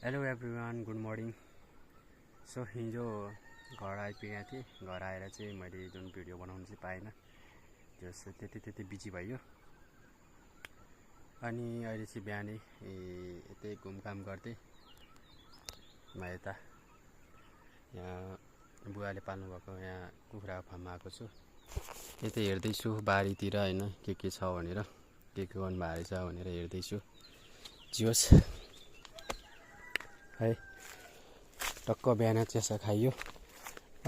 Hello everyone, good morning. So हिजो घर आइपुगेको थिएँ। घर आएर चाहिँ मैले जुन भिडियो बनाउनु चाहिँ पाइनँ, त्यो त्यति बिजी भयो। अनि अहिले चाहिँ बिहानै यतै घुमघाम गर्दै म यता यहाँ बुवाले पाल्नुभएको यहाँ कुखुराको फार्ममा आएको छु। यतै हेर्दैछु बारीतिर होइन, के छ भनेर, के गर्नु भएको छ भनेर हेर्दैछु। जियोस् है, टक्क बिहान चिया खाइयो।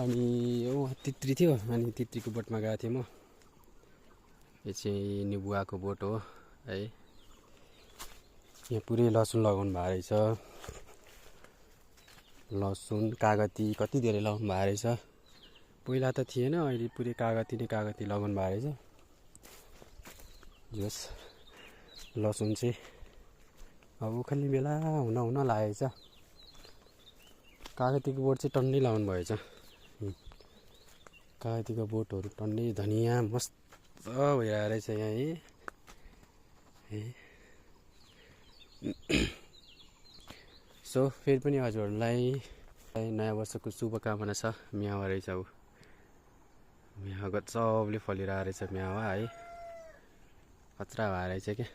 अनि यो तित्री थियो, अनि तित्रीको बोटमा गएको थिएँ म। यो चाहिँ निबुवाको बोट हो है। यहाँ पुरै लसुन लगाउनु भएको रहेछ, लसुन कागती कति धेरै लगाउनु भएको रहेछ। पहिला त थिएन, अहिले पुरै कागती नै कागती लगाउनु भएको रहेछ। जस लसुन चाहिँ अब उखाल्ने बेला हुन लागेको छ। कागतीको बोट चाहिँ टन्नै लगाउनु भएछ। कागतीको बोटहरू टन्नै, धनियाँ मस्त भइरहेको रहेछ यहाँ है। सो फेरि पनि हजुरहरूलाई नयाँ वर्षको शुभकामना छ। म्यावा रहेछ, ऊ म्यावा गजबले फलिरहेको रहेछ म्यावा है, खतरा भएर रहेछ क्या।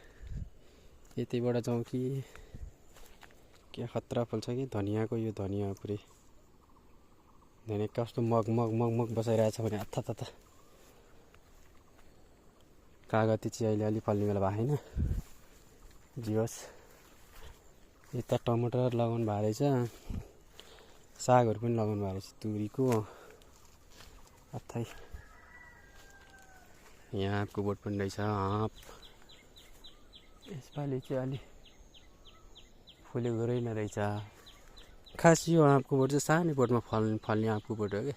यतैबाट जाउँ कि क्या खतरा फल्छ कि धनियाँको। यो धनियाँ पुरै धनियाँ कस्तो मग बसाइरहेछ भने अत्था कागती चाहिँ अहिले अलि फल्ने बेला भएको छैन। जियोस्, यता टमाटर लगाउनु भएको रहेछ, सागहरू पनि लगाउनु भएको रहेछ तुरीको अथै। यहाँ आँपको बोट पनि रहेछ, आँप यसपालि चाहिँ अलि फुलेको रहेछ। खास यो आँपको बोट चाहिँ सानो बोटमा फल्ने आँपको बोट हो क्या।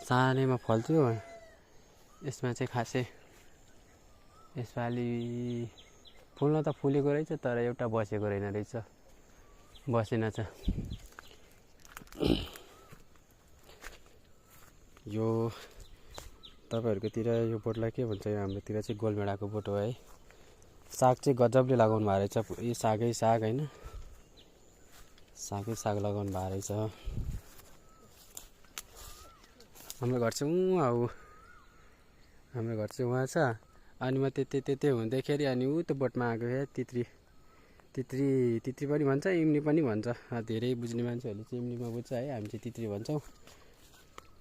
सानैमा फल्थ्यो, यसमा चाहिँ खासै यसपालि फुल्न त फुलेको रहेछ, तर एउटा बसेको रहेछ, बसेन छ। यो तपाईँहरूकोतिर यो बोटलाई के भन्छ? हाम्रोतिर चाहिँ गोलभेडाको बोट हो है। साग चाहिँ गजबले लगाउनु भएको रहेछ, यी सागै साग होइन, सागै साग लगाउनु भएको रहेछ। हाम्रो घर चाहिँ उहाँ छ। अनि म त्यतै हुँदैखेरि अनि ऊ त्यो बोटमा आएको क्या तित्री पनि भन्छ, इम्नी पनि भन्छ। धेरै बुझ्ने मान्छेहरूले चाहिँ इम्नीमा बुझ्छ है, हामी चाहिँ तित्री भन्छौँ।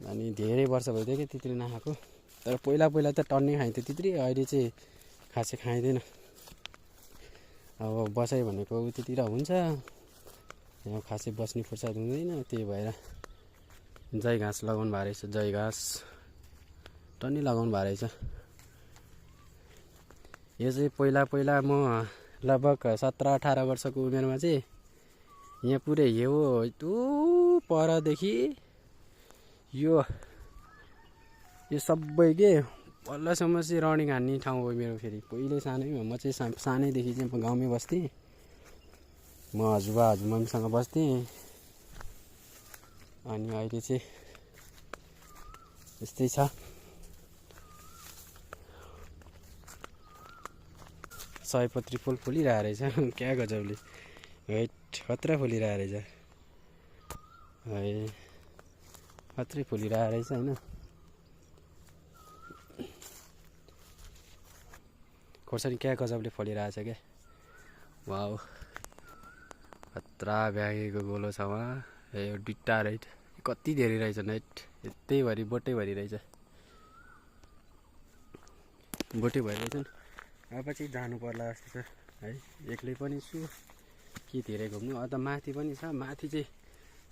अनि धेरै वर्ष भइदियो कि तित्री नखाएको, तर पहिला त टन्नै खाइन्थ्यो तित्री, अहिले चाहिँ खासै खाइँदैन। अब बसाइ भनेको उतितिर हुन्छ, यहाँ खासै बस्ने फुर्सद हुँदैन, त्यही भएर जय घाँस लगाउनु भएको रहेछ। जय घाँस टन्नै लगाउनु भएको रहेछ। यो चाहिँ पहिला म लगभग 17-18 वर्षको उमेरमा चाहिँ यहाँ पुरै यो परदेखि यो सबै के बल्लसम्म चाहिँ रनिङ हान्ने ठाउँ हो मेरो। फेरि पहिले सानैमा म चाहिँ सानैदेखि चाहिँ म गाउँमै बस्थेँ। म हजुरमम्मीसँग बस्थेँ। अनि अहिले चाहिँ यस्तै छ। सयपत्री फुल फुलिरहेको रहेछ, क्या गजबले है, खतरा फुलिरहेको रहेछ है, खत्रै फुलिरहेको रहेछ होइन। खोर्सानी क्या गजबले फलिरहेछ क्या, वाउ खतरा भ्यागेको गोलो छ वहाँ। यो दुइटा राइट कति धेरै रहेछ नाइट, यतैभरि बोटैभरि रहेछ, बोटैभरि रहेछ। अब चाहिँ जानु पर्ला जस्तो छ है, एक्लै पनि छु कि धेरै घुम्नु। अन्त माथि पनि छ, माथि चाहिँ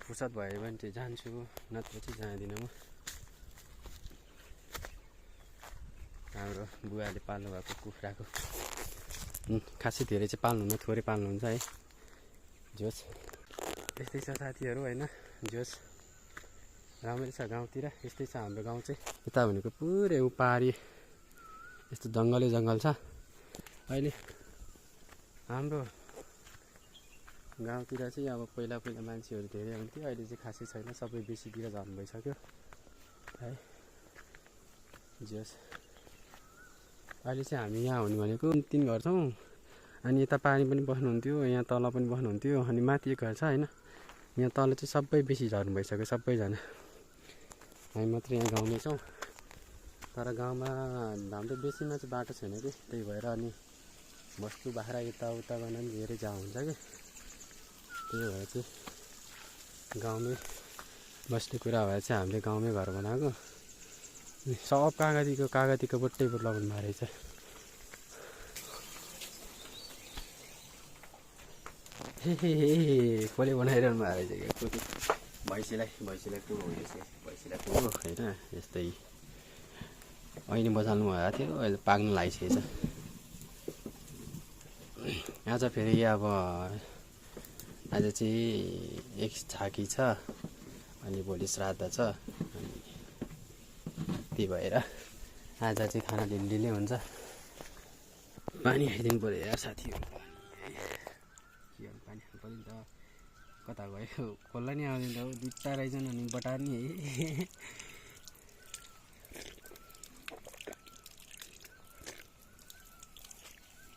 फुर्सद भयो भने चाहिँ जान्छु, नत्र चाहिँ जाँदिनँ म। हाम्रो बुवाले पाल्नु भएको कुखुराको खासै धेरै चाहिँ पाल्नुहुन्न, थोरै पाल्नुहुन्छ है। जोस् यस्तै छ साथीहरू होइन, जोस् राम्रै छ। गाउँतिर यस्तै छ हाम्रो गाउँ चाहिँ। यता भनेको पुरै पारी यस्तो जङ्गल छ। अहिले हाम्रो गाउँतिर चाहिँ अब पहिला मान्छेहरू धेरै हुन्थ्यो, अहिले चाहिँ खासै छैन, सबै बेसीतिर झर्नु भइसक्यो है। जोस् अहिले चाहिँ हामी यहाँ हुने भनेको 3 घर छौँ। अनि यता पानी पनि बस्नुहुन्थ्यो, यहाँ तल पनि बस्नुहुन्थ्यो, अनि माथि एक घर छ होइन, यहाँ तल चाहिँ सबै बेसी झर्नु भइसक्यो सबैजना। हामी मात्रै यहाँ गाउँमै छौँ, तर गाउँमा हाम्रो बेसीमा चाहिँ बाटो छैन कि, त्यही भएर अनि वस्तु बाख्रा यताउता गर्न पनि धेरै जाम हुन्छ कि, त्यही भएर चाहिँ गाउँमै बस्ने कुरा भएर चाहिँ हामीले गाउँमै घर बनाएको। सब कागतीको बट्टै बोट लगाउनु भएको रहेछ। कसले बनाइरहनु भएको रहेछ क्या, भैँसीलाई को हो यो चाहिँ, भैँसीलाई को हो होइन, यस्तै ऐनी बसाल्नु भएको थियो, अहिले पाक्नु लागिसकेछ। आज फेरि अब आज चाहिँ एक छाकी छ, अनि भोलि श्राद्ध छ, अनि त्यही भएर आज चाहिँ खाना ढिलै हुन्छ। पानी खाइदिनु पऱ्यो यार साथीहरू, पानी खानु पऱ्यो नि त। कता गयो खोल्ला नि आउँदैन त, दुईवटा रहेछन् अनि बटार नि है।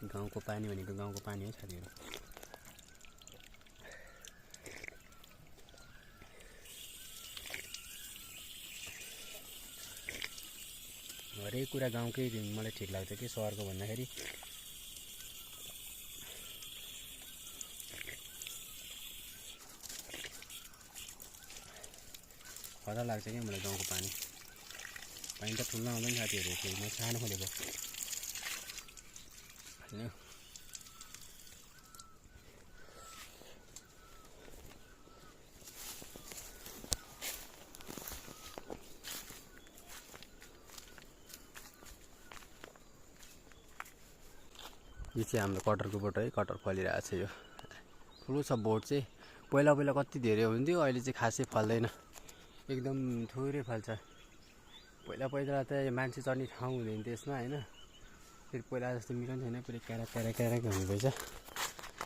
गाउँको पानी भनेको गाउँको पानी हो साथीहरू। हरेक कुरा गाउँकै मलाई ठिक लाग्छ कि सहरको भन्दाखेरि। खतरा लाग्छ क्या मलाई गाउँको पानी। पानी त ठुलो आउँदैन साथीहरू, म सानो खोलेको होइन। यो चाहिँ हाम्रो कटरको बोट है, कटर फलिरहेको छ। यो ठुलो छ बोट चाहिँ। पहिला कति धेरै हुन्थ्यो, अहिले चाहिँ खासै फल्दैन, एकदम थोरै फल्छ। पहिला त मान्छे चढ्ने ठाउँ हुँदैन त्यसमा होइन, फेरि पहिला जस्तो मिल्ने छैन, पुरै क्याराक हुँदैछ।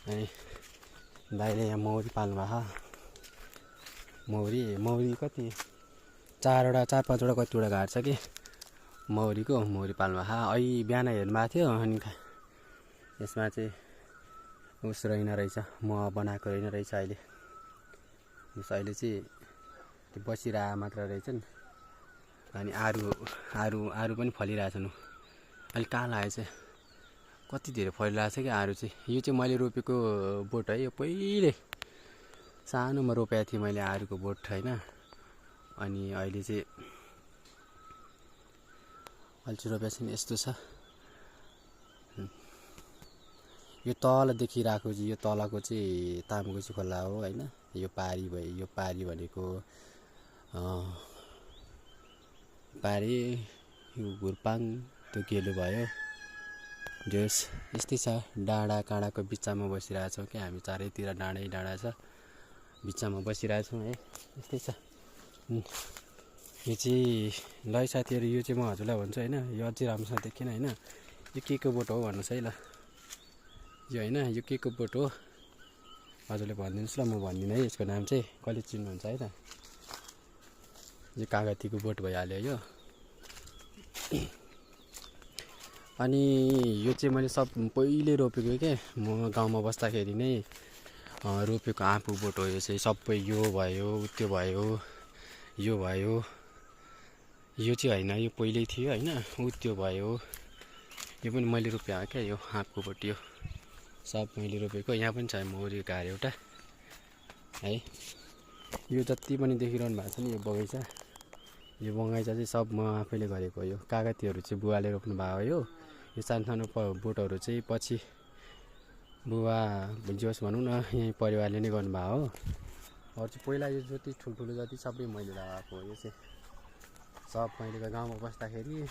अनि दाइले यहाँ मौरी पाल्नु भएको, मौरी कति 4-5वटा कतिवटा घाट छ कि मौरी पाल्नु भएको। अहिले बिहान हेर्नु भएको थियो, अनि यसमा चाहिँ उस रहेन रहेछ, म बनाएको रहेन रहेछ। अहिले चाहिँ त्यो बसिरहेको मात्र रहेछन्, अनि आरू पनि फलिरहेछन्। अहिले कहाँ लागेछ, कति धेरै फलिरहेछ कि आरू चाहिँ। यो चाहिँ मैले रोपेको बोट है, यो पहिले सानोमा रोपेको थिएँ मैले आरूको बोट होइन। अनि अहिले चाहिँ रोपेको छैन, यस्तो छ। यो तल देखिरहेको चाहिँ, यो तलको चाहिँ तामाकोसी खोला हो होइन। यो पारी भयो, यो पारी भनेको पारी, यो घुर्पाङ, त्यो गेलु भयो। जस यस्तै छ, डाँडा काँडाको बिचमा बसिरहेछौँ कि हामी। चारैतिर डाँडा छ, बिचमा बसिरहेछौँ है, यस्तै छ। यो चाहिँ ल साथीहरू, यो चाहिँ म हजुरलाई भन्छु होइन, यो अझै राम्रोसँग देखिन होइन। यो के को बोट हो भन्नुहोस् है ल, यो होइन, यो के को बोट हो हजुरले भनिदिनुहोस् ल, म भन्दिनँ है यसको नाम चाहिँ, कसले चिन्नुहुन्छ है त। यो कागतीको बोट भइहाल्यो यो। अनि यो चाहिँ मैले सब पहिले रोपेको के, म गाउँमा बस्दाखेरि नै रोपेको आफू बोट हो यो चाहिँ। सबै यो भयो, त्यो भयो, यो भयो, यो चाहिँ होइन, यो पहिल्यै थियो होइन। त्यो भयो, यो पनि मैले रोपेको क्या, यो आँपको बोट यो सब मैले रोपेको। यहाँ पनि छ मौरी घार एउटा है। यो जति पनि देखिरहनु भएको छ नि, यो बगैँचा चाहिँ सब म आफैले गरेको। यो कागतीहरू चाहिँ बुवाले रोप्नु भएको हो। यो सानो बोटहरू चाहिँ पछि बुवा जोस् भनौँ न, यहीँ परिवारले नै गर्नुभएको हो। अरू चाहिँ पहिला यो जति ठुल्ठुलो जति सबै मैले लगाएको हो। यो चाहिँ सब मैले गाउँमा बस्दाखेरि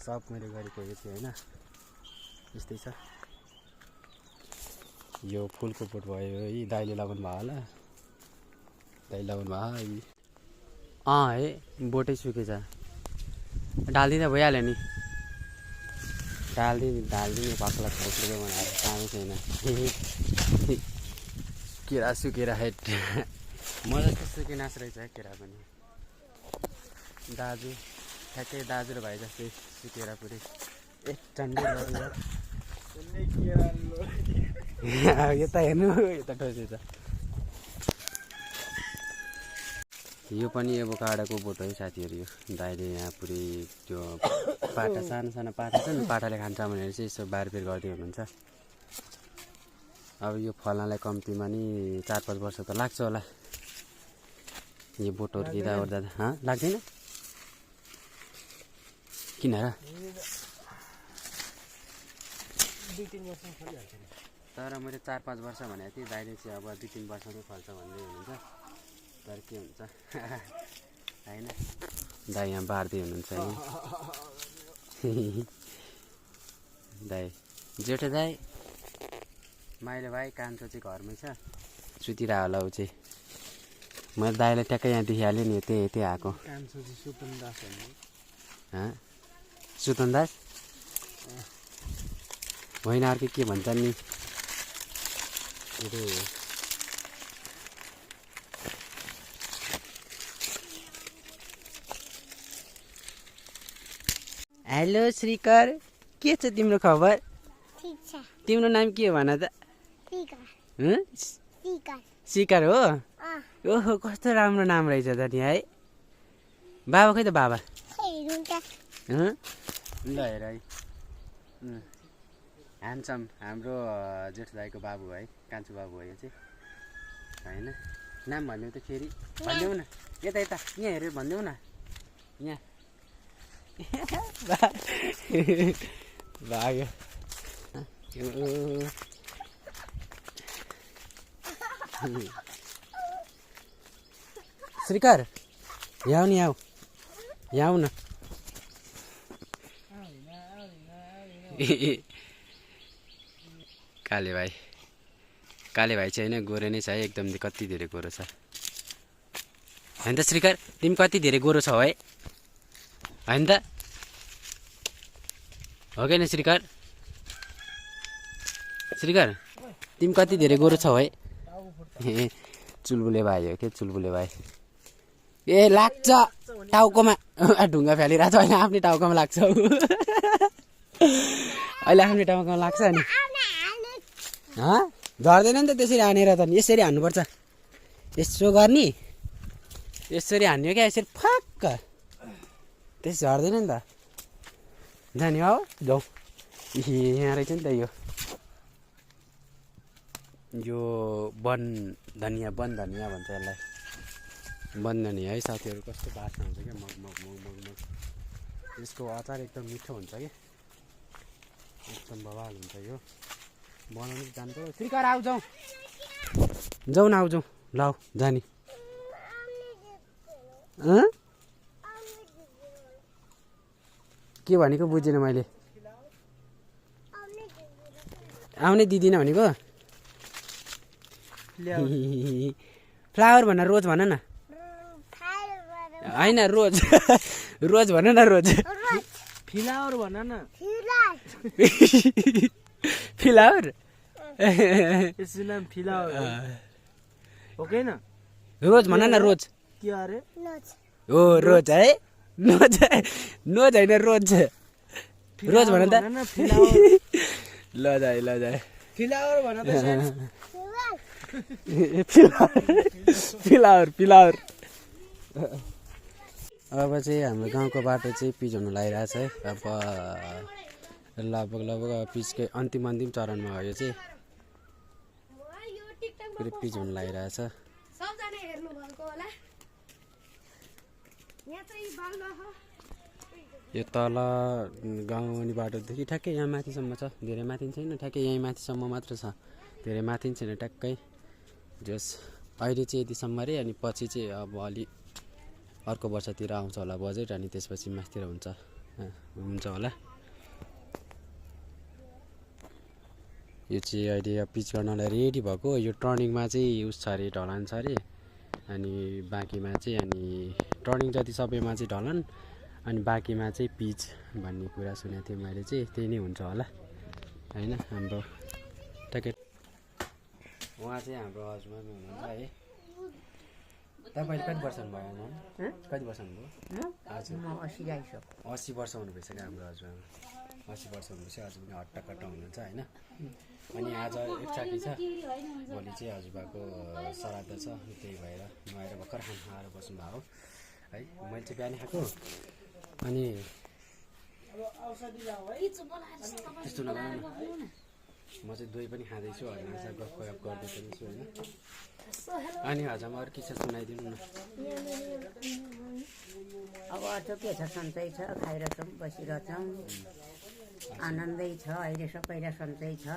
सब मैले गरेको यो चाहिँ होइन, यस्तै छ। यो फुलको बोट भयो है, दाइले लगाउनु भयो होला, दाइले लगाउनु भयो है। बोटै सुकेछ, ढालिदिँदा भइहाल्यो नि, ढालिदिने पाक्ला छोक्रो बनाएर काम छैन। केरा सुकेर हेट मजाको सुके नाच रहेछ केरा पनि। दाजु ठ्याक्कै दाजु र भाइ जस्तै सुकेर पुरै एक चण्डै यता हेर्नु यता ठोसे त यो पनि एभोकाडोको बोट है साथीहरू। यो दाइले यहाँ पुरै त्यो पाटा सानो सानो पाटा छ नि, पाटाले खान्छ भनेर चाहिँ यसो बारबेर गर्दै हुनुहुन्छ। अब यो फल्नलाई कम्तीमा नि 4-5 वर्ष त लाग्छ होला। यो बोट हुर्किँदा ओर्दा लाग्दैन किन र? तर मैले 4-5 वर्ष भनेको थिएँ, दाइले चाहिँ अब 2-3 वर्षमै फल्छ भन्दै हुनुहुन्छ। तर के हुन्छ होइन, दाइ यहाँ बार्दै हुनुहुन्छ है। दाइ जेठो दाइ माइलो भाइ कान्छो चाहिँ घरमै छ, सुतिरह होला ऊ चाहिँ। मैले दाइलाई ट्याक्कै यहाँ देखिहालेँ नि, त्यही आएको। सुतन दास होइन, अर्को के भन्छन् नि हेलो श्रीकर, के छ तिम्रो खबर? ठीक छ। तिम्रो नाम के हो भन त? शिकर हो? ओहो कस्तो राम्रो नाम रहेछ त नि है। बाबा खै त बाबा? ल हेर है, ह्यान्डसम हाम्रो जेठो दाइको बाबु है, कान्छो बाबु हो यो चाहिँ होइन। नाम भनिदेऊ त फेरि, भनिदेऊ न, यता यता यहाँ हेरेर भनिदेऊ न, यहाँ भाग्यो। श्रीकर यहाँ नि, यहाँ न। काले भाइ चाहिँ होइन, गोरे नै छ है एकदम। कति धेरै गोरो छ होइन त श्रीकर? तिमी कति धेरै गोरो छौ है, होइन त? हो कि न श्रीकर? तिमी कति धेरै गोरो छौ है? चुलबुले भाइ हो के, चुलबुले भाइ। ए लाग्छ टाउकोमा, ढुङ्गा फ्यालिरहेको छ होइन, आफ्नै टाउकोमा लाग्छ। अहिले आफ्नै टाउकोमा लाग्छ नि, झर्दैन नि त त्यसरी हानेर त। यसरी हान्नुपर्छ, यसो गर्ने, यसरी हान्यो क्या, यसरी फक्क, त्यसरी झर्दैन नि त। जाने हो जाउँ, यहाँ रहेछ नि त यो वन धनिया भन्छ यसलाई, वन धनिया है साथीहरू। कस्तो बास्ना हुन्छ क्या, मग। यसको अचार एकदम मिठो हुन्छ कि, एकदम बवाल हुन्छ यो बनाउनु जान्छ। श्रीकर आऊ जाउँ न, आऊ जाउँ ल, जाने। के भनेको बुझेन मैले, आउने दिदिनँ भनेको? फ्लावर भन, रोज भन न, होइन रोज रोज भन न, रोज। फ्लावर भन न, फ्लावर यसको नाम फ्लावर हो कि न? रोज भन न, रोज। के अरे हो रोज है, नोज होइन रोज, रोज भन त। ल जाए फ्लावर भन त। फ्लावर। अब चाहिँ हाम्रो गाउँको बाटो चाहिँ पिच हुन लागिरहेछ है। अब लगभग पिचकै अन्तिम चरणमा हो यो चाहिँ, पुरै पिच हुन लागिरहेछ। यो तल गाउँ बाटोदेखि ठ्याक्कै यहाँ माथिसम्म छ, धेरै माथि छैन, ठ्याक्कै यहीँ माथिसम्म मात्र छ, धेरै माथि छैन ट्याक्कै। जस अहिले चाहिँ यतिसम्म रे, अनि पछि चाहिँ अब अलि अर्को वर्षतिर आउँछ होला बजेट, अनि त्यसपछि माथितिर हुन्छ होला। यो चाहिँ अहिले पिच गर्नलाई रेडी भएको। यो टर्निङमा चाहिँ उस छ अरे, ढलान छ अरे, अनि बाँकीमा चाहिँ, अनि टर्निङ जति सबैमा चाहिँ ढलान, अनि बाँकीमा चाहिँ पिच भन्ने कुरा सुनेको थिएँ मैले चाहिँ। त्यही नै हुन्छ होला होइन। हाम्रो ट्याकेट उहाँ चाहिँ हाम्रो हस्बेन्ड हुनुहुन्छ है। तपाईँले कति वर्ष हुनुभयो? कति वर्ष हुनुभयो? हजुर 80 वर्ष हुनुभएछ क्या हाम्रो हस्बेन्ड। 80 वर्ष हुनुहुन्छ अझै पनि हट्टाकट्टा हुनुहुन्छ होइन। अनि आज एकचाटी छ, भोलि चाहिँ हजुरबाको श्राद्ध छ, त्यही भएर नुहाएर भर्खर खाना खाएर बस्नुभएको है। मैले चाहिँ बिहानै खाएको अनि त्यस्तो नगर्नु न, म चाहिँ दही पनि खाँदैछु हजुरसँग गफ गर्दै पनि छु होइन। अनि हजुरमा अरू के छ सुनाइदिनु न। अब अझ के छ, सन्चै छ, खाइरहेछौँ, बसिरहेछौँ, आनन्दै छ, अहिले सबैलाई सन्चै छ।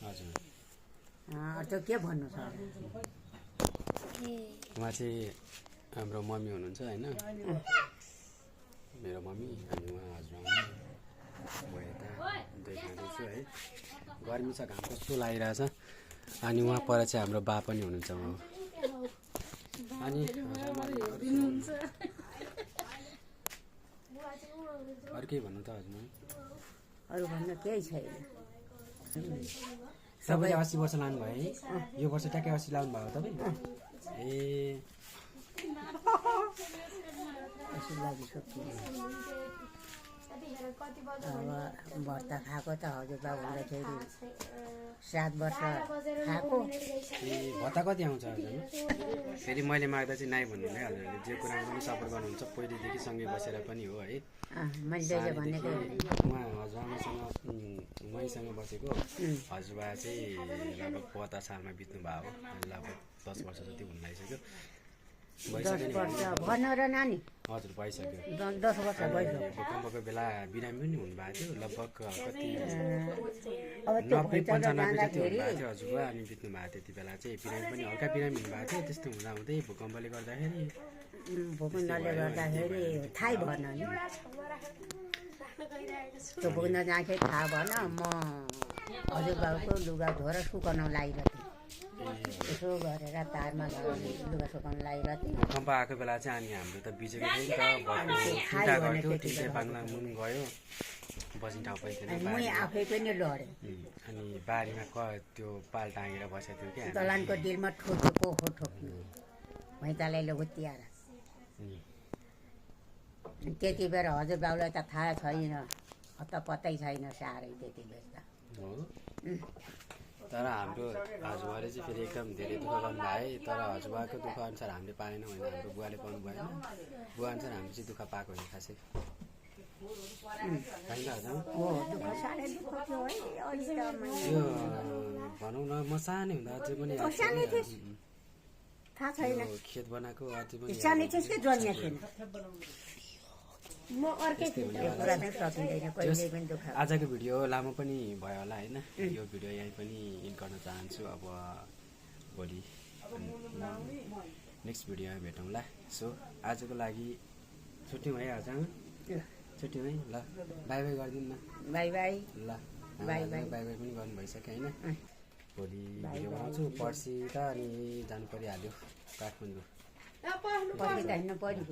हजुर अझ के भन्नु छ? उहाँ चाहिँ हाम्रो मम्मी हुनुहुन्छ होइन, मेरो मम्मी। अनि उहाँ हजुर म यता दही खाँदैछु है। गर्मी छ, घाम कस्तो लागिरहेछ। अनि उहाँ पर चाहिँ हाम्रो बा पनि हुनुहुन्छ उहाँ। अनि अरू केही भन्नु त हजुर? अरू भन्नु केही छैन। तपाईँले 80 वर्ष लानुभयो है, यो वर्ष ट्याक्कै 80 लाउनु भयो तपाईँ? ए यसो लागिसक्यो। अब भर्ता खाएको त हजुरबा हुँदाखेरि 7 वर्ष खाएको। ए भत्ता कति आउँछ हजुर? फेरि मैले माग्दा चाहिँ नाइ भन्नुले हजुरले जे कुरामा पनि सपोर्ट गर्नुहुन्छ, पहिलेदेखि सँगै बसेर पनि हो है। मैले भनेको उहाँ हजुरआमासँग मैसँग बसेको हजुरबा चाहिँ लगभग 50 सालमा बित्नु भयो, लगभग 10 वर्ष जति हुन लागिसक्यो। 10 वर्ष भन र नानी, हजुर भइसक्यो। 10 वर्ष भइसक्यो। भूकम्पको बेला बिरामी पनि हुनुभएको थियो, लगभग कति अब त्यो 90-95 जति हुनुभएको थियो हजुरबा। अनि बित्नु भएको त्यति बेला चाहिँ बिरामी पनि हल्का बिरामी हुनुभएको थियो। त्यस्तो हुँदाहुँदै भूकम्पले गर्दाखेरि भूकम्पले गर्दाखेरि थाहै भएन नि। त्यो भुक्न जाँदाखेरि थाहा भएन। म हजुरबाउको लुगा धोएर सुकाउन लागिरहेको थिएँ। यसो गरेर तारमा लुगा सुकाउन लागिरहेको थिएँ। भूकम्प आएको बेला चाहिँ अनि हाम्रो त बिजेको थियो नि त, चिन्ता गर्थ्यो। टिस्टे बाङ्ला मुन गयो, बस्ने ठाउँ पनि थिएन। म आफै पनि लडेँ। अनि बारीमा त्यो पाल टाँगेर बसेको थियो कि दलानको डिलमा ठोकेको हो ठोक्नु भैँचालोले हुत्तिएर। त्यति बेर हजुरबाउलाई त थाहा छैन, हत्तपत्तै छैन साह्रै त्यति बेर त। तर हाम्रो हजुरबाले चाहिँ फेरि एकदम धेरै दुःख गर्नुभयो है। तर हजुरबाको दुःख अनुसार हामीले पाएनौँ होइन, हाम्रो बुवाले पाउनु भएन। बुवा अनुसार हामीले चाहिँ दुःख पाएको होइन खासै, होइन हजुर? हो दुःख साह्रै दुःख थियो है। अहिले त यो भनौँ न, म सानै हुँदा अझै पनि थाहा छैन। खेत बनाएको अझै पनि सानै त्यसकै जन्मेको थिएन। म अर्कै कुरा चाहिँ सकिँदैन, कहिले पनि दुःख। आजको भिडियो लामो पनि भयो होला होइन, यो भिडियो यहीँ पनि इन्ड गर्न चाहन्छु। अब भोलि नेक्स्ट भिडियोमा भेटौँला। सो आजको लागि छुट्यौँ है हजुर, छुट्यौँ है। ल बाई बाई गरिदिनु न। By by. ल बाई बाई। बाई बाई पनि गर्नु भइसक्यो होइन। भोलि भिडियो बनाउँछु, पर्सि त अनि जानु परिहाल्यो काठमाडौँ। पछि त हिँड्नु पऱ्यो।